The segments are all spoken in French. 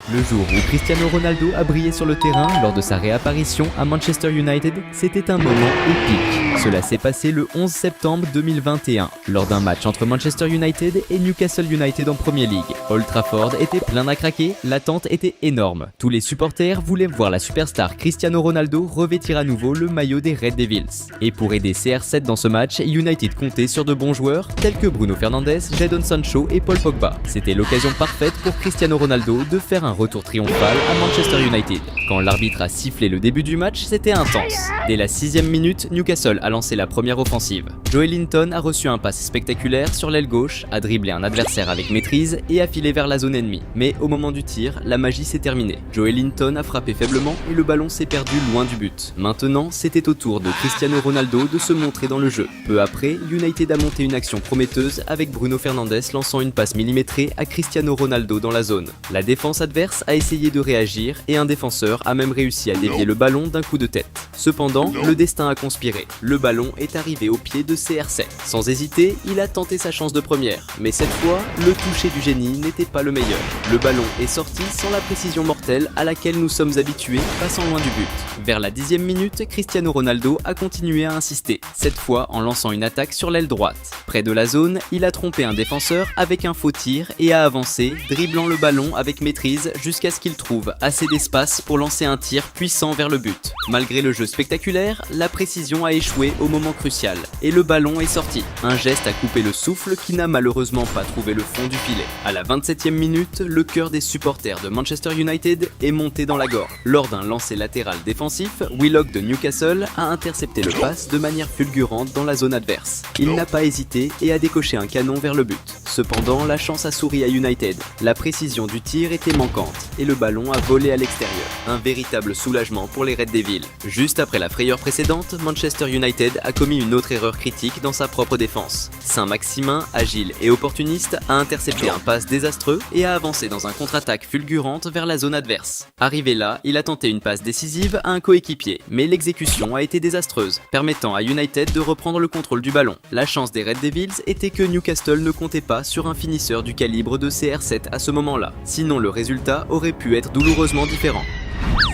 Le jour où Cristiano Ronaldo a brillé sur le terrain lors de sa réapparition à Manchester United, c'était un moment épique. Cela s'est passé le 11 septembre 2021, lors d'un match entre Manchester United et Newcastle United en Premier League. Old Trafford était plein à craquer, l'attente était énorme. Tous les supporters voulaient voir la superstar Cristiano Ronaldo revêtir à nouveau le maillot des Red Devils. Et pour aider CR7 dans ce match, United comptait sur de bons joueurs tels que Bruno Fernandes, Jadon Sancho et Paul Pogba. C'était l'occasion parfaite pour Cristiano Ronaldo de faire un retour triomphal à Manchester United. Quand l'arbitre a sifflé le début du match, c'était intense. Dès la 6e minute, Newcastle a lancé la première offensive. Joelinton a reçu un pass spectaculaire sur l'aile gauche, a dribblé un adversaire avec maîtrise et a filé vers la zone ennemie. Mais au moment du tir, la magie s'est terminée. Joelinton a frappé faiblement et le ballon s'est perdu loin du but. Maintenant, c'était au tour de Cristiano Ronaldo de se montrer dans le jeu. Peu après, United a monté une action prometteuse avec Bruno Fernandes lançant une passe millimétrée à Cristiano Ronaldo dans la zone. La défense adverse a essayé de réagir et un défenseur a même réussi à dévier le ballon d'un coup de tête. Cependant, le destin a conspiré. Le ballon est arrivé au pied de CR7. Sans hésiter, il a tenté sa chance de première. Mais cette fois, le toucher du génie n'était pas le meilleur. Le ballon est sorti sans la précision mortelle à laquelle nous sommes habitués, passant loin du but. Vers la 10e minute, Cristiano Ronaldo a continué à insister, cette fois en lançant une attaque sur l'aile droite. Près de la zone, il a trompé un défenseur avec un faux tir et a avancé, dribblant le ballon avec maîtrise jusqu'à ce qu'il trouve assez d'espace pour lancer un tir puissant vers le but. Malgré le jeu spectaculaire, la précision a échoué au moment crucial et le ballon est sorti. Un geste a coupé le souffle qui n'a malheureusement pas trouvé le fond du filet. À la 27e minute, le cœur des supporters de Manchester United est monté dans la gorge. Lors d'un lancer latéral défensif, Willock de Newcastle a intercepté le pass de manière fulgurante dans la zone adverse. Il n'a pas hésité et a décoché un canon vers le but. Cependant, la chance a souri à United. La précision du tir était manquante et le ballon a volé à l'extérieur. Un véritable soulagement pour les Red Devils. Juste après la frayeur précédente, Manchester United a commis une autre erreur critique dans sa propre défense. Saint-Maximin, agile et opportuniste, a intercepté un pass désastreux et a avancé dans un contre-attaque fulgurante vers la zone adverse. Arrivé là, il a tenté une passe décisive à un coéquipier, mais l'exécution a été désastreuse, permettant à United de reprendre le contrôle du ballon. La chance des Red Devils était que Newcastle ne comptait pas sur un finisseur du calibre de CR7 à ce moment-là, sinon le résultat aurait pu être douloureusement différent.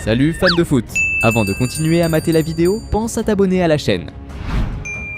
Salut fans de foot! Avant de continuer à mater la vidéo, pense à t'abonner à la chaîne.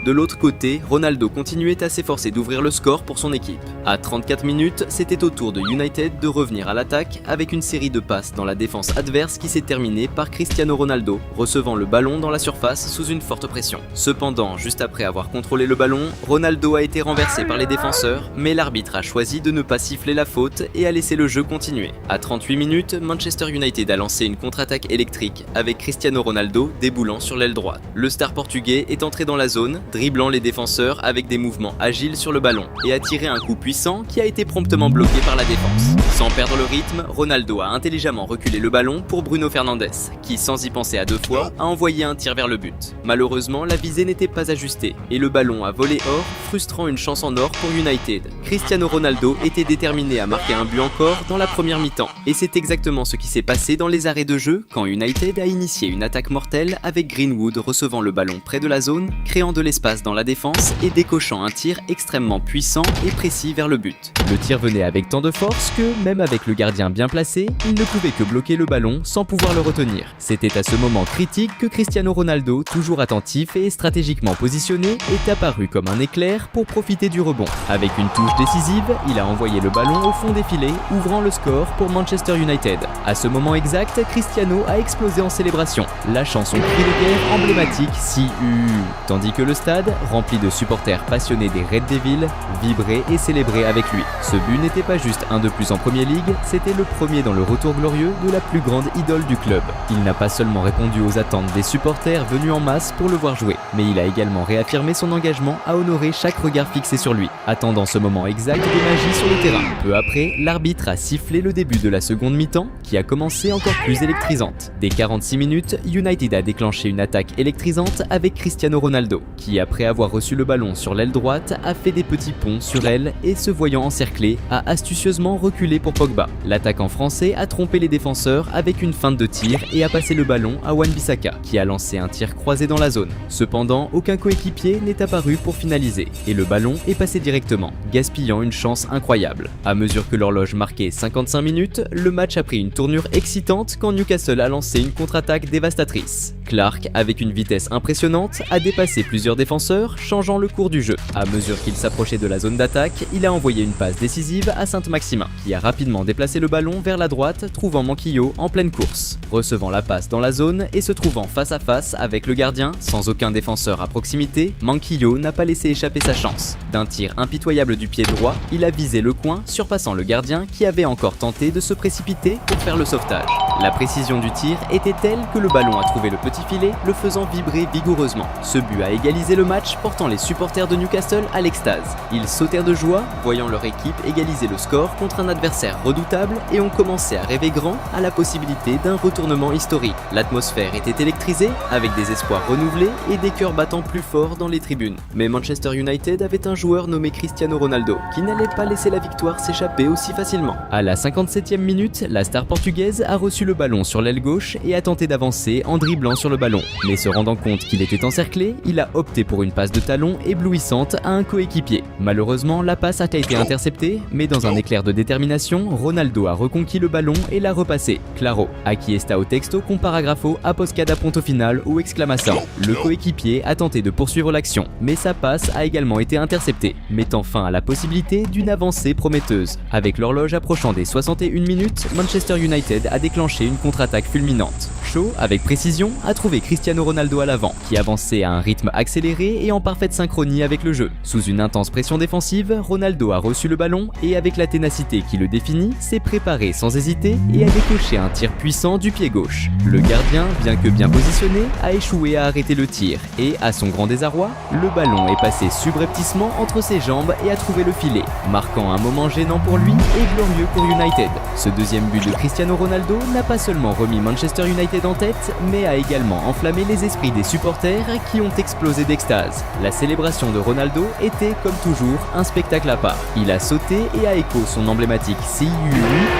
De l'autre côté, Ronaldo continuait à s'efforcer d'ouvrir le score pour son équipe. À 34 minutes, c'était au tour de United de revenir à l'attaque avec une série de passes dans la défense adverse qui s'est terminée par Cristiano Ronaldo, recevant le ballon dans la surface sous une forte pression. Cependant, juste après avoir contrôlé le ballon, Ronaldo a été renversé par les défenseurs, mais l'arbitre a choisi de ne pas siffler la faute et a laissé le jeu continuer. À 38 minutes, Manchester United a lancé une contre-attaque électrique avec Cristiano Ronaldo déboulant sur l'aile droite. Le star portugais est entré dans la zone, dribblant les défenseurs avec des mouvements agiles sur le ballon et a tiré un coup puissant qui a été promptement bloqué par la défense. Sans perdre le rythme, Ronaldo a intelligemment reculé le ballon pour Bruno Fernandes, qui sans y penser à deux fois, a envoyé un tir vers le but. Malheureusement, la visée n'était pas ajustée et le ballon a volé hors, frustrant une chance en or pour United. Cristiano Ronaldo était déterminé à marquer un but encore dans la première mi-temps et c'est exactement ce qui s'est passé dans les arrêts de jeu quand United a initié une attaque mortelle avec Greenwood recevant le ballon près de la zone, créant de l'espace dans la défense et décochant un tir extrêmement puissant et précis vers le but. Le tir venait avec tant de force que, même avec le gardien bien placé, il ne pouvait que bloquer le ballon sans pouvoir le retenir. C'était à ce moment critique que Cristiano Ronaldo, toujours attentif et stratégiquement positionné, est apparu comme un éclair pour profiter du rebond. Avec une touche décisive, il a envoyé le ballon au fond des filets, ouvrant le score pour Manchester United. À ce moment exact, Cristiano a explosé en célébration, lâchant son cri de guerre emblématique Si U, tandis que le stade, rempli de supporters passionnés des Red Devils, vibrait et célébrait avec lui. Ce but n'était pas juste un de plus en Premier League, c'était le premier dans le retour glorieux de la plus grande idole du club. Il n'a pas seulement répondu aux attentes des supporters venus en masse pour le voir jouer, mais il a également réaffirmé son engagement à honorer chaque regard fixé sur lui, attendant ce moment exact de magie sur le terrain. Peu après, l'arbitre a sifflé le début de la seconde mi-temps, qui a commencé encore plus électrisante. Dès 46 minutes, United a déclenché une attaque électrisante avec Cristiano Ronaldo, qui a après avoir reçu le ballon sur l'aile droite, a fait des petits ponts sur elle et se voyant encerclé, a astucieusement reculé pour Pogba. L'attaquant français a trompé les défenseurs avec une feinte de tir et a passé le ballon à Wan-Bissaka, qui a lancé un tir croisé dans la zone. Cependant, aucun coéquipier n'est apparu pour finaliser et le ballon est passé directement, gaspillant une chance incroyable. À mesure que l'horloge marquait 55 minutes, le match a pris une tournure excitante quand Newcastle a lancé une contre-attaque dévastatrice. Clark, avec une vitesse impressionnante, a dépassé plusieurs défenseurs, changeant le cours du jeu. À mesure qu'il s'approchait de la zone d'attaque, il a envoyé une passe décisive à Saint-Maximin, qui a rapidement déplacé le ballon vers la droite, trouvant Manquillo en pleine course. Recevant la passe dans la zone et se trouvant face à face avec le gardien, sans aucun défenseur à proximité, Manquillo n'a pas laissé échapper sa chance. D'un tir impitoyable du pied droit, il a visé le coin, surpassant le gardien qui avait encore tenté de se précipiter pour faire le sauvetage. La précision du tir était telle que le ballon a trouvé le petit filet, le faisant vibrer vigoureusement. Ce but a égalisé le match, portant les supporters de Newcastle à l'extase. Ils sautèrent de joie, voyant leur équipe égaliser le score contre un adversaire redoutable et ont commencé à rêver grand à la possibilité d'un retournement historique. L'atmosphère était électrisée, avec des espoirs renouvelés et des cœurs battant plus fort dans les tribunes. Mais Manchester United avait un joueur nommé Cristiano Ronaldo, qui n'allait pas laisser la victoire s'échapper aussi facilement. À la 57e minute, la star portugaise a reçu le ballon sur l'aile gauche et a tenté d'avancer en dribblant sur le ballon. Mais se rendant compte qu'il était encerclé, il a opté pour une passe de talon éblouissante à un coéquipier. Malheureusement, la passe a été interceptée, mais dans un éclair de détermination, Ronaldo a reconquis le ballon et l'a repassé. Claro, aquí está o texto con paragrafo após cada ponto final ou exclamation. Le coéquipier a tenté de poursuivre l'action, mais sa passe a également été interceptée, mettant fin à la possibilité d'une avancée prometteuse. Avec l'horloge approchant des 61 minutes, Manchester United a déclenché une contre-attaque fulminante. Shaw, avec précision, a trouvé Cristiano Ronaldo à l'avant, qui avançait à un rythme accéléré et en parfaite synchronie avec le jeu. Sous une intense pression défensive, Ronaldo a reçu le ballon et avec la ténacité qui le définit, s'est préparé sans hésiter et a décoché un tir puissant du pied gauche. Le gardien, bien que bien positionné, a échoué à arrêter le tir et, à son grand désarroi, le ballon est passé subrepticement entre ses jambes et a trouvé le filet, marquant un moment gênant pour lui et glorieux pour United. Ce deuxième but de Cristiano Ronaldo n'a pas seulement remis Manchester United en tête, mais a également enflammé les esprits des supporters qui ont explosé d'extase. La célébration de Ronaldo était, comme toujours, un spectacle à part. Il a sauté et a écho son emblématique CUU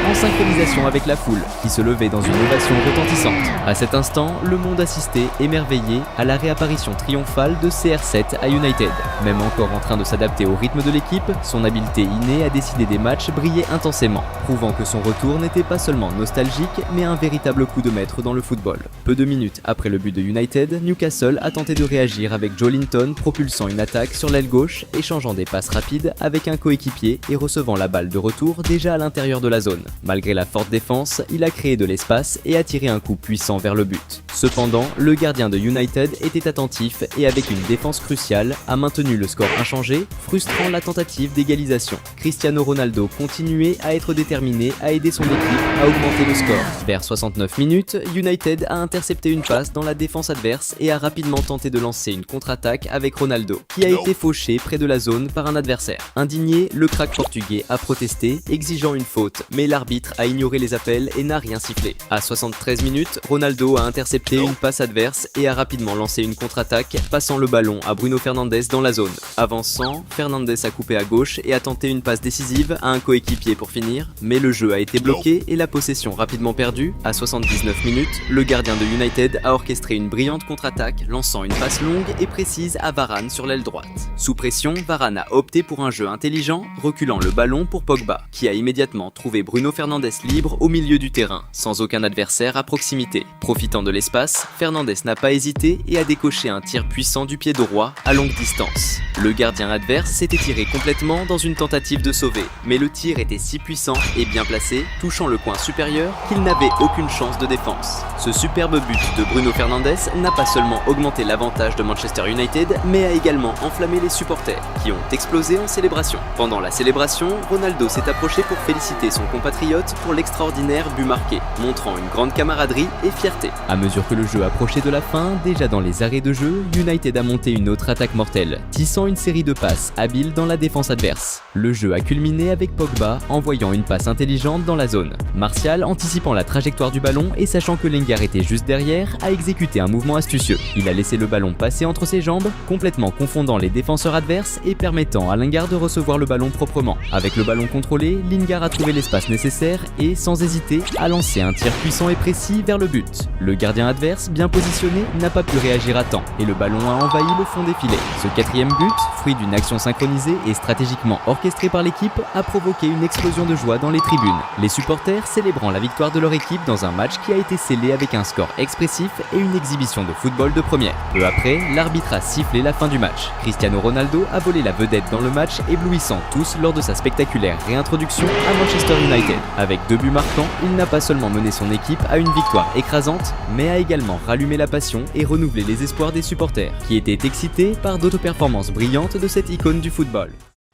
en synchronisation avec la foule, qui se levait dans une ovation retentissante. À cet instant, le monde assistait, émerveillé, à la réapparition triomphale de CR7 à United. Même encore en train de s'adapter au rythme de l'équipe, son habileté innée à décider des matchs brillait intensément, prouvant que son retour n'était pas seulement nostalgique, mais un véritable coup de maître dans le football. Peu de minutes après le but de United, Newcastle a tenté de réagir avec Joe Linton propulsant une attaque sur l'aile gauche, échangeant des passes rapides avec un coéquipier et recevant la balle de retour déjà à l'intérieur de la zone. Malgré la forte défense, il a créé de l'espace et a tiré un coup puissant vers le but. Cependant, le gardien de United était attentif et avec une défense cruciale, a maintenu le score inchangé, frustrant la tentative d'égalisation. Cristiano Ronaldo continuait à être déterminé à aider son équipe à augmenter le score. Vers 69 minutes, United a intercepté une passe dans la défense adverse et a rapidement tenté de lancer une contre-attaque avec Ronaldo, qui a été fauché près de la zone par un adversaire. Indigné, le crack portugais a protesté, exigeant une faute, mais l'arbitre a ignoré les appels et n'a rien sifflé. À 73 minutes, Ronaldo a intercepté une passe adverse et a rapidement lancé une contre-attaque, passant le ballon à Bruno Fernandes dans la zone. Avançant, Fernandes a coupé à gauche et a tenté une passe décisive à un coéquipier pour finir, mais le jeu a été bloqué et la possession rapidement perdue. À 79 minutes, le gardien de United a orchestré une brillante contre-attaque, lançant une passe longue et précise à Varane sur l'aile droite. Sous pression, Varane a opté pour un jeu intelligent, reculant le ballon pour Pogba, qui a immédiatement trouvé Bruno Fernandes libre au milieu du terrain, sans aucun adversaire à proximité. Profitant de l'espace, Fernandes n'a pas hésité et a décoché un tir puissant du pied droit à longue distance. Le gardien adverse s'était tiré complètement dans une tentative de sauver, mais le tir était si puissant et bien placé, touchant le coin supérieur, qu'il n'avait aucune chance de défense. Ce superbe but de Bruno Fernandes n'a pas seulement augmenté l'avantage de Manchester United, mais a également enflammé les supporters, qui ont explosé en célébration. Pendant la célébration, Ronaldo s'est approché pour féliciter son compatriote pour l'extraordinaire but marqué, montrant une grande camaraderie et fierté. À mesure que le jeu approchait de la fin, déjà dans les arrêts de jeu, United a monté une autre attaque mortelle, tissant une série de passes habiles dans la défense adverse. Le jeu a culminé avec Pogba envoyant une passe intelligente dans la zone. Martial, anticipant la trajectoire du ballon et sachant que Lenglet Lingard était juste derrière, a exécuté un mouvement astucieux. Il a laissé le ballon passer entre ses jambes, complètement confondant les défenseurs adverses et permettant à Lingard de recevoir le ballon proprement. Avec le ballon contrôlé, Lingard a trouvé l'espace nécessaire et, sans hésiter, a lancé un tir puissant et précis vers le but. Le gardien adverse, bien positionné, n'a pas pu réagir à temps et le ballon a envahi le fond des filets. Ce quatrième but, fruit d'une action synchronisée et stratégiquement orchestrée par l'équipe, a provoqué une explosion de joie dans les tribunes. Les supporters célébrant la victoire de leur équipe dans un match qui a été scellé avec un score expressif et une exhibition de football de première. Peu après, l'arbitre a sifflé la fin du match. Cristiano Ronaldo a volé la vedette dans le match, éblouissant tous lors de sa spectaculaire réintroduction à Manchester United. Avec 2 buts marquants, il n'a pas seulement mené son équipe à une victoire écrasante, mais a également rallumé la passion et renouvelé les espoirs des supporters, qui étaient excités par d'autres performances brillantes de cette icône du football.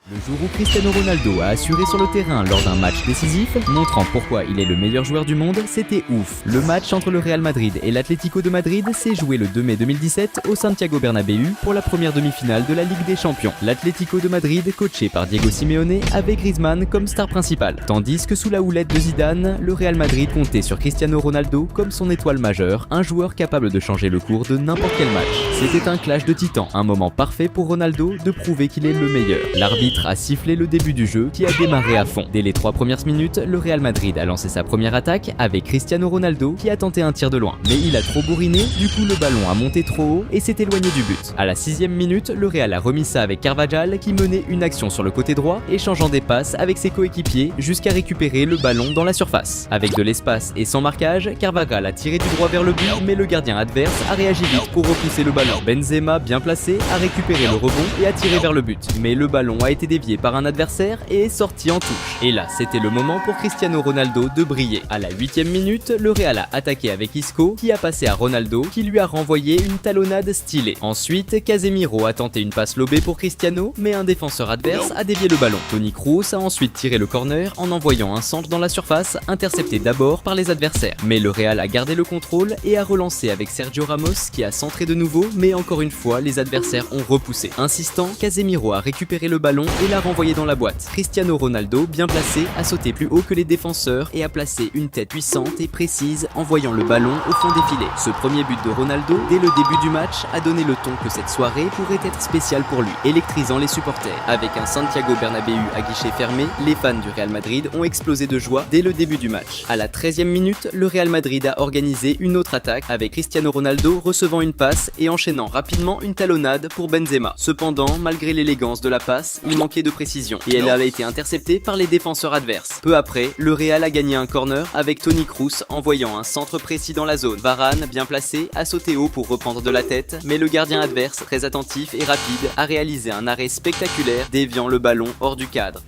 Le jour où Cristiano Ronaldo a assuré sur le terrain lors d'un match décisif, montrant pourquoi il est le meilleur joueur du monde, c'était ouf. Le match entre le Real Madrid et l'Atlético de Madrid s'est joué le 2 mai 2017 au Santiago Bernabéu pour la première demi-finale de la Ligue des Champions. L'Atlético de Madrid, coaché par Diego Simeone, avait Griezmann comme star principale, tandis que sous la houlette de Zidane, le Real Madrid comptait sur Cristiano Ronaldo comme son étoile majeure, un joueur capable de changer le cours de n'importe quel match. C'était un clash de titans, un moment parfait pour Ronaldo de prouver qu'il est le meilleur. L'arbitre a sifflé le début du jeu qui a démarré à fond. Dès les 3 premières minutes, le Real Madrid a lancé sa première attaque avec Cristiano Ronaldo qui a tenté un tir de loin. Mais il a trop bourriné, du coup le ballon a monté trop haut et s'est éloigné du but. À la 6e minute, le Real a remis ça avec Carvajal qui menait une action sur le côté droit, échangeant des passes avec ses coéquipiers jusqu'à récupérer le ballon dans la surface. Avec de l'espace et sans marquage, Carvajal a tiré du droit vers le but, mais le gardien adverse a réagi vite pour repousser le ballon. Benzema, bien placé, a récupéré le rebond et a tiré vers le but. Mais le ballon a été dévié par un adversaire et est sorti en touche. Et là, c'était le moment pour Cristiano Ronaldo de briller. À la 8e minute, le Real a attaqué avec Isco qui a passé à Ronaldo qui lui a renvoyé une talonnade stylée. Ensuite, Casemiro a tenté une passe lobée pour Cristiano, mais un défenseur adverse a dévié le ballon. Toni Kroos a ensuite tiré le corner en envoyant un centre dans la surface, intercepté d'abord par les adversaires. Mais le Real a gardé le contrôle et a relancé avec Sergio Ramos qui a centré de nouveau, mais encore une fois, les adversaires ont repoussé. Insistant, Casemiro a récupéré le ballon et l'a renvoyé dans la boîte. Cristiano Ronaldo, bien placé, a sauté plus haut que les défenseurs et a placé une tête puissante et précise, envoyant le ballon au fond des filets. Ce premier but de Ronaldo, dès le début du match, a donné le ton que cette soirée pourrait être spéciale pour lui, électrisant les supporters. Avec un Santiago Bernabéu à guichet fermé, les fans du Real Madrid ont explosé de joie dès le début du match. À la 13e minute, le Real Madrid a organisé une autre attaque avec Cristiano Ronaldo recevant une passe et enchaînant rapidement une talonnade pour Benzema. Cependant, malgré l'élégance de la passe, il manquait de précision et elle a été interceptée par les défenseurs adverses. Peu après, le Real a gagné un corner avec Toni Kroos envoyant un centre précis dans la zone. Varane, bien placé, a sauté haut pour reprendre de la tête, mais le gardien adverse, très attentif et rapide, a réalisé un arrêt spectaculaire déviant le ballon hors du cadre.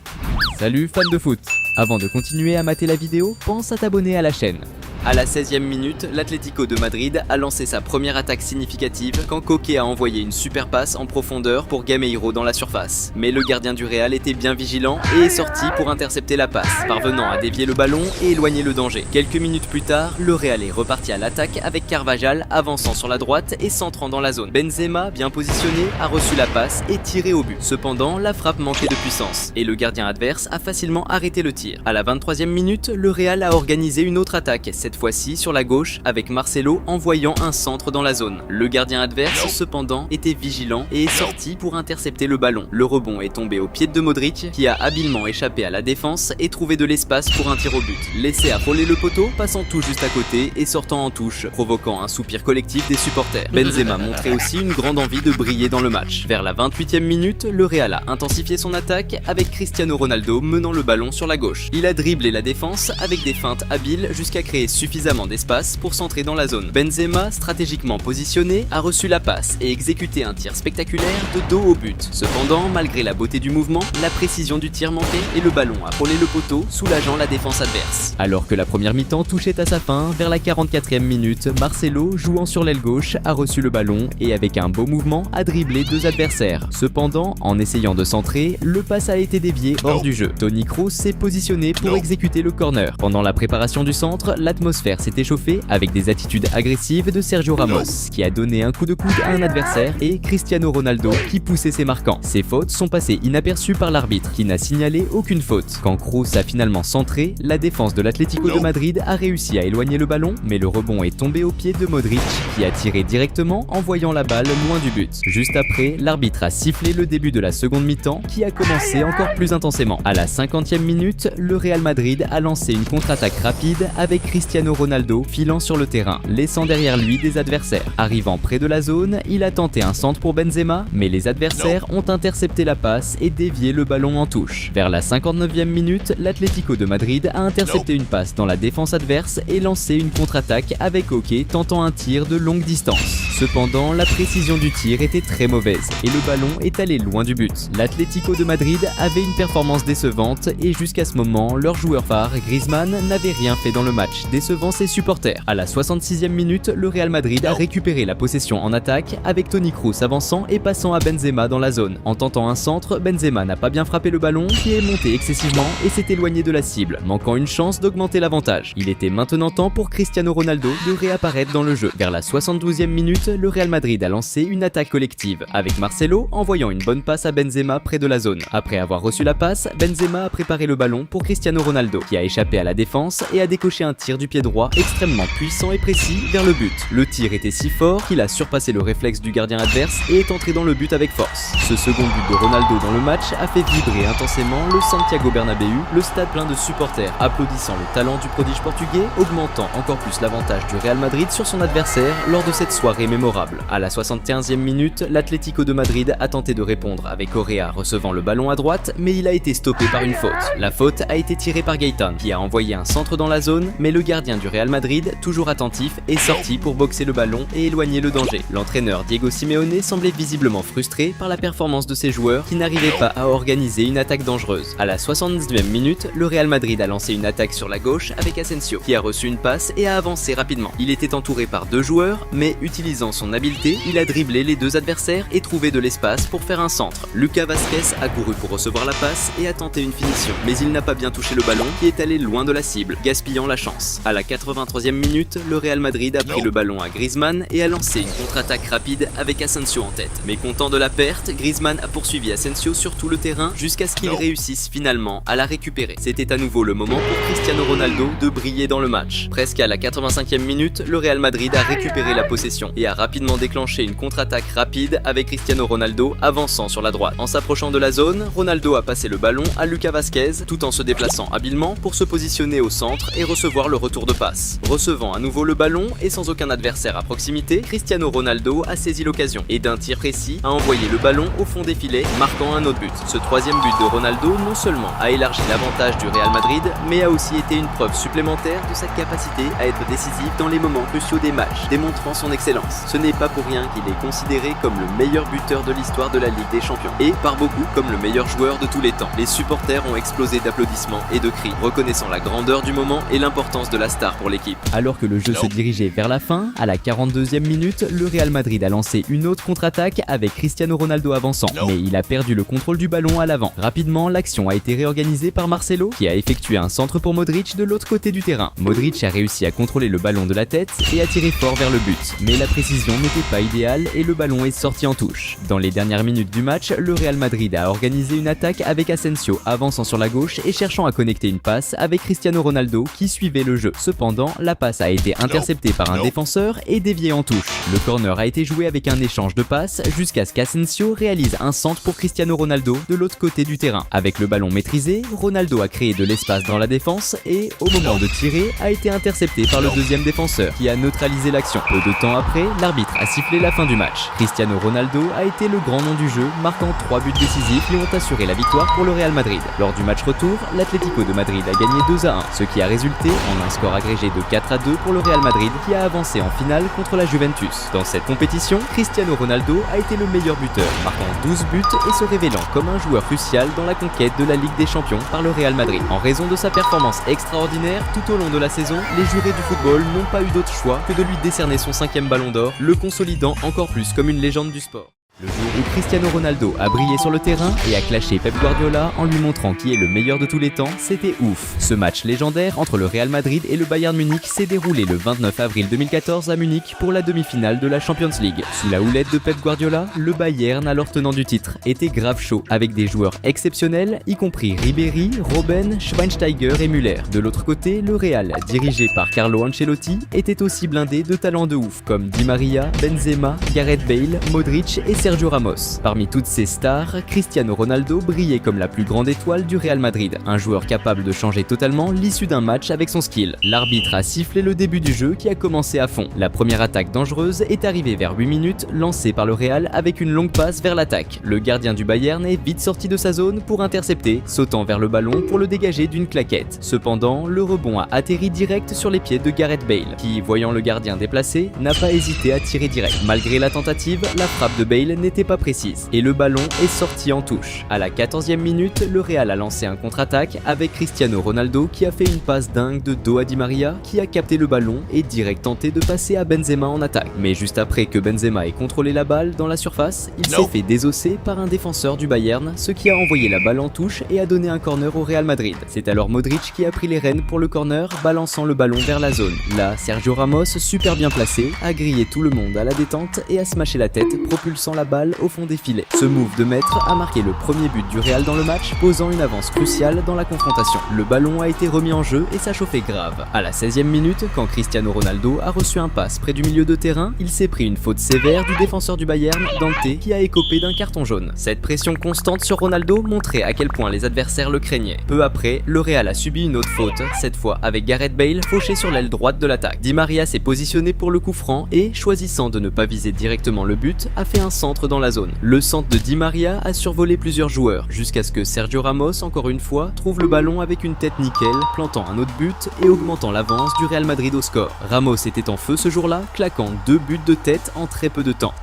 Salut fans de foot! Avant de continuer à mater la vidéo, pense à t'abonner à la chaîne. À la 16e minute, l'Atlético de Madrid a lancé sa première attaque significative quand Koke a envoyé une super passe en profondeur pour Gameiro dans la surface. Mais le gardien du Real était bien vigilant et est sorti pour intercepter la passe, parvenant à dévier le ballon et éloigner le danger. Quelques minutes plus tard, le Real est reparti à l'attaque avec Carvajal avançant sur la droite et centrant dans la zone. Benzema, bien positionné, a reçu la passe et tiré au but. Cependant, la frappe manquait de puissance et le gardien adverse a facilement arrêté le tir. À la 23e minute, le Real a organisé une autre attaque, cette fois-ci sur la gauche avec Marcelo envoyant un centre dans la zone. Le gardien adverse cependant était vigilant et est sorti pour intercepter le ballon. Le rebond est tombé au pied de Modric qui a habilement échappé à la défense et trouvé de l'espace pour un tir au but. Laissé à frôler le poteau, passant tout juste à côté et sortant en touche, provoquant un soupir collectif des supporters. Benzema montrait aussi une grande envie de briller dans le match. Vers la 28e minute, le Real a intensifié son attaque avec Cristiano Ronaldo menant le ballon sur la gauche. Il a dribblé la défense avec des feintes habiles jusqu'à créer suffisamment d'espace pour centrer dans la zone. Benzema, stratégiquement positionné, a reçu la passe et exécuté un tir spectaculaire de dos au but. Cependant, malgré la beauté du mouvement, la précision du tir manquait et le ballon a frôlé le poteau, soulageant la défense adverse. Alors que la première mi-temps touchait à sa fin, vers la 44e minute, Marcelo, jouant sur l'aile gauche, a reçu le ballon et avec un beau mouvement a dribblé 2 adversaires. Cependant, en essayant de centrer, le pass a été dévié hors du jeu. Toni Kroos s'est positionné pour exécuter le corner. Pendant la préparation du centre, l'atmosphère l'atmosphère s'est échauffée avec des attitudes agressives de Sergio Ramos, qui a donné un coup de coude à un adversaire, et Cristiano Ronaldo qui poussait ses marquants. Ces fautes sont passées inaperçues par l'arbitre, qui n'a signalé aucune faute. Quand Kroos a finalement centré, la défense de l'Atlético de Madrid a réussi à éloigner le ballon, mais le rebond est tombé au pied de Modric, qui a tiré directement en voyant la balle loin du but. Juste après, l'arbitre a sifflé le début de la seconde mi-temps, qui a commencé encore plus intensément. À la 50e minute, le Real Madrid a lancé une contre-attaque rapide avec Cristiano Ronaldo filant sur le terrain, laissant derrière lui des adversaires. Arrivant près de la zone, il a tenté un centre pour Benzema, mais les adversaires ont intercepté la passe et dévié le ballon en touche. Vers la 59e minute, l'Atlético de Madrid a intercepté une passe dans la défense adverse et lancé une contre-attaque avec Koke tentant un tir de longue distance. Cependant, la précision du tir était très mauvaise et le ballon est allé loin du but. L'Atlético de Madrid avait une performance décevante et jusqu'à ce moment, leur joueur phare, Griezmann, n'avait rien fait dans le match, décevant ses supporters. À la 66e minute, le Real Madrid a récupéré la possession en attaque avec Toni Kroos avançant et passant à Benzema dans la zone. En tentant un centre, Benzema n'a pas bien frappé le ballon, qui est monté excessivement et s'est éloigné de la cible, manquant une chance d'augmenter l'avantage. Il était maintenant temps pour Cristiano Ronaldo de réapparaître dans le jeu. Vers la 72e minute, le Real Madrid a lancé une attaque collective, avec Marcelo envoyant une bonne passe à Benzema près de la zone. Après avoir reçu la passe, Benzema a préparé le ballon pour Cristiano Ronaldo, qui a échappé à la défense et a décoché un tir du pied droit extrêmement puissant et précis vers le but. Le tir était si fort qu'il a surpassé le réflexe du gardien adverse et est entré dans le but avec force. Ce second but de Ronaldo dans le match a fait vibrer intensément le Santiago Bernabéu, le stade plein de supporters applaudissant le talent du prodige portugais, augmentant encore plus l'avantage du Real Madrid sur son adversaire lors de cette soirée mémorable. À la 71e minute, l'Atlético de Madrid a tenté de répondre avec Correa recevant le ballon à droite, mais il a été stoppé par une faute. La faute a été tirée par Gaëtan, qui a envoyé un centre dans la zone, mais le gardien du Real Madrid, toujours attentif, est sorti pour boxer le ballon et éloigner le danger. L'entraîneur Diego Simeone semblait visiblement frustré par la performance de ses joueurs qui n'arrivaient pas à organiser une attaque dangereuse. À la 79e minute, le Real Madrid a lancé une attaque sur la gauche avec Asensio, qui a reçu une passe et a avancé rapidement. Il était entouré par deux joueurs, mais utilisant son habileté, il a dribblé les deux adversaires et trouvé de l'espace pour faire un centre. Lucas Vázquez a couru pour recevoir la passe et a tenté une finition, mais il n'a pas bien touché le ballon qui est allé loin de la cible, gaspillant la chance. À la 83e minute, le Real Madrid a pris le ballon à Griezmann et a lancé une contre-attaque rapide avec Asensio en tête. Mais content de la perte, Griezmann a poursuivi Asensio sur tout le terrain jusqu'à ce qu'il réussisse finalement à la récupérer. C'était à nouveau le moment pour Cristiano Ronaldo de briller dans le match. Presque à la 85e minute, le Real Madrid a récupéré la possession et a rapidement déclenché une contre-attaque rapide avec Cristiano Ronaldo avançant sur la droite. En s'approchant de la zone, Ronaldo a passé le ballon à Lucas Vázquez tout en se déplaçant habilement pour se positionner au centre et recevoir le retour de passe. Recevant à nouveau le ballon et sans aucun adversaire à proximité, Cristiano Ronaldo a saisi l'occasion et d'un tir précis a envoyé le ballon au fond des filets, marquant un autre but. Ce troisième but de Ronaldo non seulement a élargi l'avantage du Real Madrid, mais a aussi été une preuve supplémentaire de sa capacité à être décisif dans les moments cruciaux des matchs, démontrant son excellence. Ce n'est pas pour rien qu'il est considéré comme le meilleur buteur de l'histoire de la Ligue des Champions et par beaucoup comme le meilleur joueur de tous les temps. Les supporters ont explosé d'applaudissements et de cris, reconnaissant la grandeur du moment et l'importance de la star pour l'équipe. Alors que le jeu se dirigeait vers la fin, à la 42e minute, le Real Madrid a lancé une autre contre-attaque avec Cristiano Ronaldo avançant, mais il a perdu le contrôle du ballon à l'avant. Rapidement, l'action a été réorganisée par Marcelo, qui a effectué un centre pour Modric de l'autre côté du terrain. Modric a réussi à contrôler le ballon de la tête et a tiré fort vers le but, mais la précision n'était pas idéale et le ballon est sorti en touche. Dans les dernières minutes du match, le Real Madrid a organisé une attaque avec Asensio avançant sur la gauche et cherchant à connecter une passe avec Cristiano Ronaldo qui suivait le jeu. Cependant, la passe a été interceptée par un défenseur et déviée en touche. Le corner a été joué avec un échange de passes jusqu'à ce qu'Asensio réalise un centre pour Cristiano Ronaldo de l'autre côté du terrain. Avec le ballon maîtrisé, Ronaldo a créé de l'espace dans la défense et, au moment de tirer, a été intercepté par le deuxième défenseur qui a neutralisé l'action. Peu de temps après, l'arbitre a sifflé la fin du match. Cristiano Ronaldo a été le grand nom du jeu, marquant 3 buts décisifs qui ont assuré la victoire pour le Real Madrid. Lors du match retour, l'Atlético de Madrid a gagné 2-1, ce qui a résulté en un score agrégé de 4-2 pour le Real Madrid qui a avancé en finale contre la Juventus. Dans cette compétition, Cristiano Ronaldo a été le meilleur buteur, marquant 12 buts et se révélant comme un joueur crucial dans la conquête de la Ligue des Champions par le Real Madrid. En raison de sa performance extraordinaire tout au long de la saison, les jurés du football n'ont pas eu d'autre choix que de lui décerner son 5e ballon d'or, le consolidant encore plus comme une légende du sport. Le jour où Cristiano Ronaldo a brillé sur le terrain et a clashé Pep Guardiola en lui montrant qui est le meilleur de tous les temps, c'était ouf. Ce match légendaire entre le Real Madrid et le Bayern Munich s'est déroulé le 29 avril 2014 à Munich pour la demi-finale de la Champions League. Sous la houlette de Pep Guardiola, le Bayern, alors tenant du titre, était grave chaud avec des joueurs exceptionnels, y compris Ribéry, Robben, Schweinsteiger et Müller. De l'autre côté, le Real, dirigé par Carlo Ancelotti, était aussi blindé de talents de ouf comme Di Maria, Benzema, Gareth Bale, Modric et Sergio Ramos. Parmi toutes ces stars, Cristiano Ronaldo brillait comme la plus grande étoile du Real Madrid, un joueur capable de changer totalement l'issue d'un match avec son skill. L'arbitre a sifflé le début du jeu qui a commencé à fond. La première attaque dangereuse est arrivée vers 8 minutes, lancée par le Real avec une longue passe vers l'attaque. Le gardien du Bayern est vite sorti de sa zone pour intercepter, sautant vers le ballon pour le dégager d'une claquette. Cependant, le rebond a atterri direct sur les pieds de Gareth Bale, qui, voyant le gardien déplacé, n'a pas hésité à tirer direct. Malgré la tentative, la frappe de Bale n'était pas précise et le ballon est sorti en touche. À la 14e minute, le Real a lancé un contre-attaque avec Cristiano Ronaldo qui a fait une passe dingue de dos à Di Maria qui a capté le ballon et direct tenté de passer à Benzema en attaque. Mais juste après que Benzema ait contrôlé la balle dans la surface, il s'est fait désosser par un défenseur du Bayern, ce qui a envoyé la balle en touche et a donné un corner au Real Madrid. C'est alors Modric qui a pris les rênes pour le corner, balançant le ballon vers la zone. Là, Sergio Ramos, super bien placé, a grillé tout le monde à la détente et a smashé la tête, propulsant la balle au fond des filets. Ce move de maître a marqué le premier but du Real dans le match, posant une avance cruciale dans la confrontation. Le ballon a été remis en jeu et ça chauffait grave. À la 16e minute, quand Cristiano Ronaldo a reçu un pass près du milieu de terrain, il s'est pris une faute sévère du défenseur du Bayern, Dante, qui a écopé d'un carton jaune. Cette pression constante sur Ronaldo montrait à quel point les adversaires le craignaient. Peu après, le Real a subi une autre faute, cette fois avec Gareth Bale fauché sur l'aile droite de l'attaque. Di Maria s'est positionné pour le coup franc et, choisissant de ne pas viser directement le but, a fait un centre dans la zone. Le centre de Di Maria a survolé plusieurs joueurs, jusqu'à ce que Sergio Ramos, encore une fois, trouve le ballon avec une tête nickel, plantant un autre but et augmentant l'avance du Real Madrid au score. Ramos était en feu ce jour-là, claquant 2 buts de tête en très peu de temps.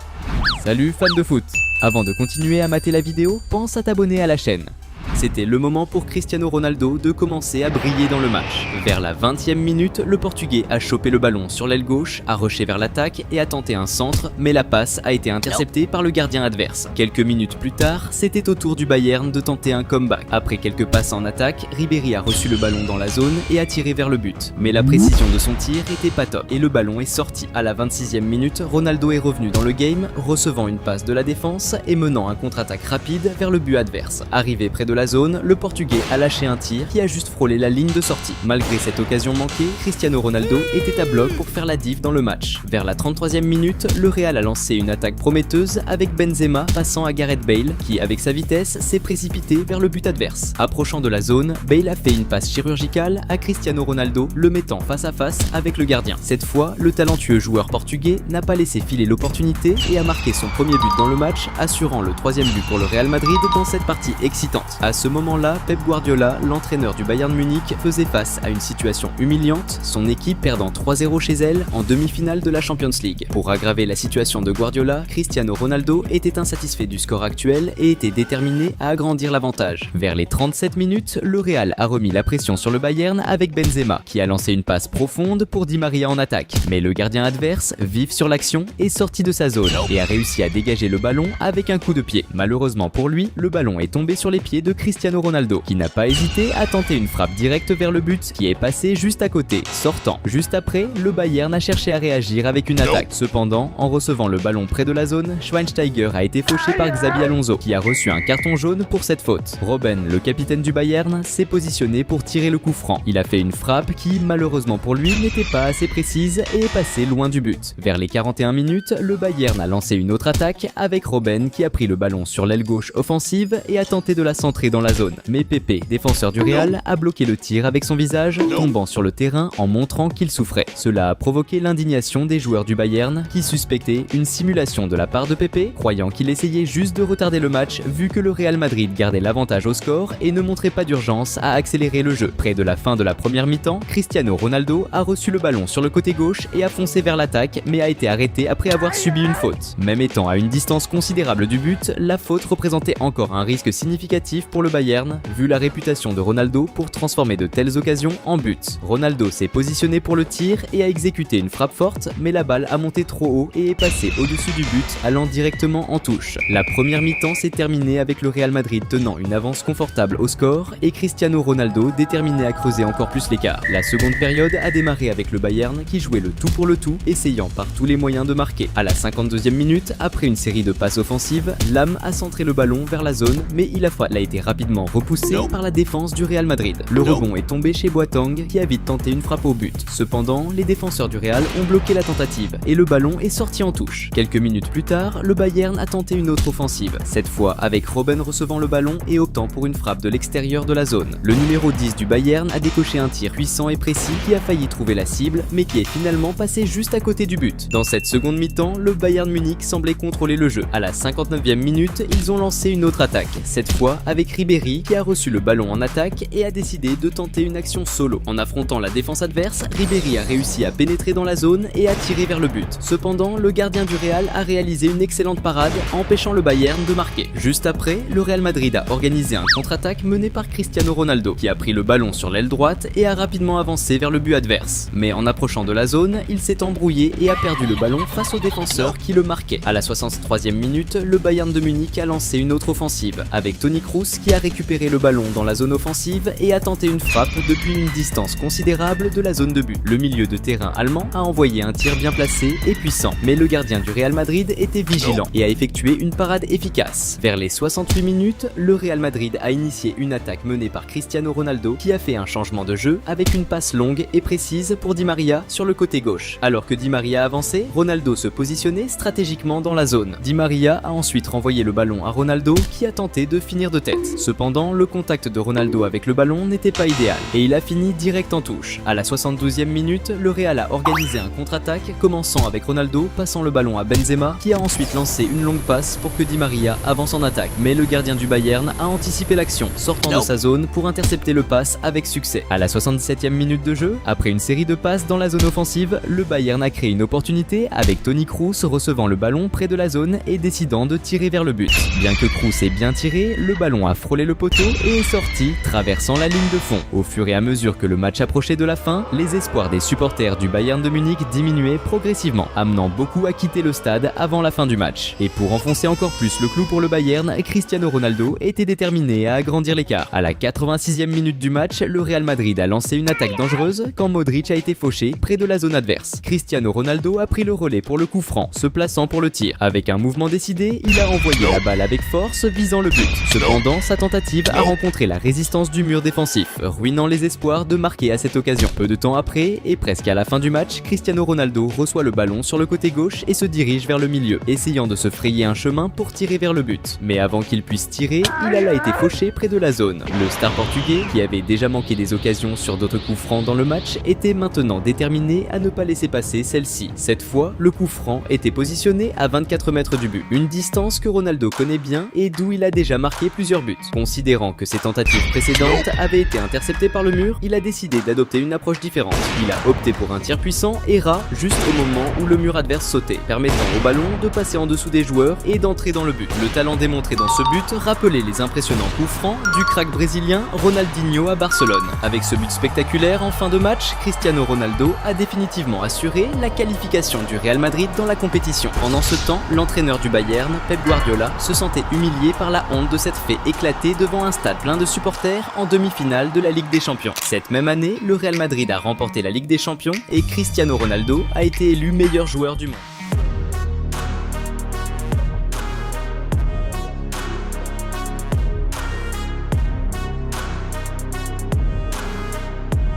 Salut fans de foot! Avant de continuer à mater la vidéo, pense à t'abonner à la chaîne. C'était le moment pour Cristiano Ronaldo de commencer à briller dans le match. Vers la 20e minute, le Portugais a chopé le ballon sur l'aile gauche, a rushé vers l'attaque et a tenté un centre, mais la passe a été interceptée par le gardien adverse. Quelques minutes plus tard, c'était au tour du Bayern de tenter un comeback. Après quelques passes en attaque, Ribéry a reçu le ballon dans la zone et a tiré vers le but. Mais la précision de son tir était pas top et le ballon est sorti. À la 26e minute, Ronaldo est revenu dans le game, recevant une passe de la défense et menant un contre-attaque rapide vers le but adverse. Arrivé près de la zone, le Portugais a lâché un tir qui a juste frôlé la ligne de sortie. Malgré cette occasion manquée, Cristiano Ronaldo était à bloc pour faire la diff dans le match. Vers la 33e minute, le Real a lancé une attaque prometteuse avec Benzema passant à Gareth Bale qui, avec sa vitesse, s'est précipité vers le but adverse. Approchant de la zone, Bale a fait une passe chirurgicale à Cristiano Ronaldo, le mettant face à face avec le gardien. Cette fois, le talentueux joueur portugais n'a pas laissé filer l'opportunité et a marqué son premier but dans le match, assurant le 3e but pour le Real Madrid dans cette partie excitante. À ce moment-là, Pep Guardiola, l'entraîneur du Bayern Munich, faisait face à une situation humiliante, son équipe perdant 3-0 chez elle en demi-finale de la Champions League. Pour aggraver la situation de Guardiola, Cristiano Ronaldo était insatisfait du score actuel et était déterminé à agrandir l'avantage. Vers les 37 minutes, le Real a remis la pression sur le Bayern avec Benzema, qui a lancé une passe profonde pour Di Maria en attaque. Mais le gardien adverse, vif sur l'action, est sorti de sa zone et a réussi à dégager le ballon avec un coup de pied. Malheureusement pour lui, le ballon est tombé sur les pieds de Cristiano Ronaldo, qui n'a pas hésité à tenter une frappe directe vers le but qui est passé juste à côté, sortant. Juste après, le Bayern a cherché à réagir avec une attaque. Cependant, en recevant le ballon près de la zone, Schweinsteiger a été fauché par Xabi Alonso, qui a reçu un carton jaune pour cette faute. Robben, le capitaine du Bayern, s'est positionné pour tirer le coup franc. Il a fait une frappe qui, malheureusement pour lui, n'était pas assez précise et est passée loin du but. Vers les 41 minutes, le Bayern a lancé une autre attaque avec Robben qui a pris le ballon sur l'aile gauche offensive et a tenté de la centrer dans la zone. Mais Pepe, défenseur du Real, a bloqué le tir avec son visage, tombant sur le terrain en montrant qu'il souffrait. Cela a provoqué l'indignation des joueurs du Bayern qui suspectaient une simulation de la part de Pepe, croyant qu'il essayait juste de retarder le match vu que le Real Madrid gardait l'avantage au score et ne montrait pas d'urgence à accélérer le jeu. Près de la fin de la première mi-temps, Cristiano Ronaldo a reçu le ballon sur le côté gauche et a foncé vers l'attaque, mais a été arrêté après avoir subi une faute. Même étant à une distance considérable du but, la faute représentait encore un risque significatif pour le le Bayern, vu la réputation de Ronaldo pour transformer de telles occasions en buts. Ronaldo s'est positionné pour le tir et a exécuté une frappe forte, mais la balle a monté trop haut et est passée au-dessus du but, allant directement en touche. La première mi-temps s'est terminée avec le Real Madrid tenant une avance confortable au score et Cristiano Ronaldo déterminé à creuser encore plus l'écart. La seconde période a démarré avec le Bayern qui jouait le tout pour le tout, essayant par tous les moyens de marquer. À la 52e minute, après une série de passes offensives, Lam a centré le ballon vers la zone, mais il a été rapidement repoussé par la défense du Real Madrid. Le rebond est tombé chez Boateng qui a vite tenté une frappe au but. Cependant, les défenseurs du Real ont bloqué la tentative et le ballon est sorti en touche. Quelques minutes plus tard, le Bayern a tenté une autre offensive, cette fois avec Robben recevant le ballon et optant pour une frappe de l'extérieur de la zone. Le numéro 10 du Bayern a décoché un tir puissant et précis qui a failli trouver la cible, mais qui est finalement passé juste à côté du but. Dans cette seconde mi-temps, le Bayern Munich semblait contrôler le jeu. À la 59e minute, ils ont lancé une autre attaque, cette fois avec Ribéry qui a reçu le ballon en attaque et a décidé de tenter une action solo. En affrontant la défense adverse, Ribéry a réussi à pénétrer dans la zone et à tirer vers le but. Cependant, le gardien du Real a réalisé une excellente parade, empêchant le Bayern de marquer. Juste après, le Real Madrid a organisé un contre-attaque mené par Cristiano Ronaldo, qui a pris le ballon sur l'aile droite et a rapidement avancé vers le but adverse. Mais en approchant de la zone, il s'est embrouillé et a perdu le ballon face au défenseur qui le marquait. À la 63e minute, le Bayern de Munich a lancé une autre offensive, avec Toni Kroos qui a récupéré le ballon dans la zone offensive et a tenté une frappe depuis une distance considérable de la zone de but. Le milieu de terrain allemand a envoyé un tir bien placé et puissant, mais le gardien du Real Madrid était vigilant et a effectué une parade efficace. Vers les 68 minutes, le Real Madrid a initié une attaque menée par Cristiano Ronaldo qui a fait un changement de jeu avec une passe longue et précise pour Di Maria sur le côté gauche. Alors que Di Maria avançait, Ronaldo se positionnait stratégiquement dans la zone. Di Maria a ensuite renvoyé le ballon à Ronaldo qui a tenté de finir de tête. Cependant, le contact de Ronaldo avec le ballon n'était pas idéal et il a fini direct en touche. À la 72e minute, le Real a organisé un contre-attaque commençant avec Ronaldo passant le ballon à Benzema qui a ensuite lancé une longue passe pour que Di Maria avance en attaque. Mais le gardien du Bayern a anticipé l'action, sortant de sa zone pour intercepter le passe avec succès. À la 67e minute de jeu, après une série de passes dans la zone offensive, le Bayern a créé une opportunité avec Toni Kroos recevant le ballon près de la zone et décidant de tirer vers le but. Bien que Kroos ait bien tiré, le ballon a frôlé le poteau et est sorti, traversant la ligne de fond. Au fur et à mesure que le match approchait de la fin, les espoirs des supporters du Bayern de Munich diminuaient progressivement, amenant beaucoup à quitter le stade avant la fin du match. Et pour enfoncer encore plus le clou pour le Bayern, Cristiano Ronaldo était déterminé à agrandir l'écart. À la 86e minute du match, le Real Madrid a lancé une attaque dangereuse quand Modric a été fauché près de la zone adverse. Cristiano Ronaldo a pris le relais pour le coup franc, se plaçant pour le tir. Avec un mouvement décidé, il a envoyé la balle avec force visant le but. Cependant, sa tentative a rencontré la résistance du mur défensif, ruinant les espoirs de marquer à cette occasion. Peu de temps après, et presque à la fin du match, Cristiano Ronaldo reçoit le ballon sur le côté gauche et se dirige vers le milieu, essayant de se frayer un chemin pour tirer vers le but. Mais avant qu'il puisse tirer, il a été fauché près de la zone. Le star portugais, qui avait déjà manqué des occasions sur d'autres coups francs dans le match, était maintenant déterminé à ne pas laisser passer celle-ci. Cette fois, le coup franc était positionné à 24 mètres du but, une distance que Ronaldo connaît bien et d'où il a déjà marqué plusieurs buts. Considérant que ses tentatives précédentes avaient été interceptées par le mur, il a décidé d'adopter une approche différente. Il a opté pour un tir puissant et ras juste au moment où le mur adverse sautait, permettant au ballon de passer en dessous des joueurs et d'entrer dans le but. Le talent démontré dans ce but rappelait les impressionnants coups francs du crack brésilien Ronaldinho à Barcelone. Avec ce but spectaculaire en fin de match, Cristiano Ronaldo a définitivement assuré la qualification du Real Madrid dans la compétition. Pendant ce temps, l'entraîneur du Bayern, Pep Guardiola, se sentait humilié par la honte de s'être fait éclater devant un stade plein de supporters en demi-finale de la Ligue des Champions. Cette même année, le Real Madrid a remporté la Ligue des Champions et Cristiano Ronaldo a été élu meilleur joueur du monde.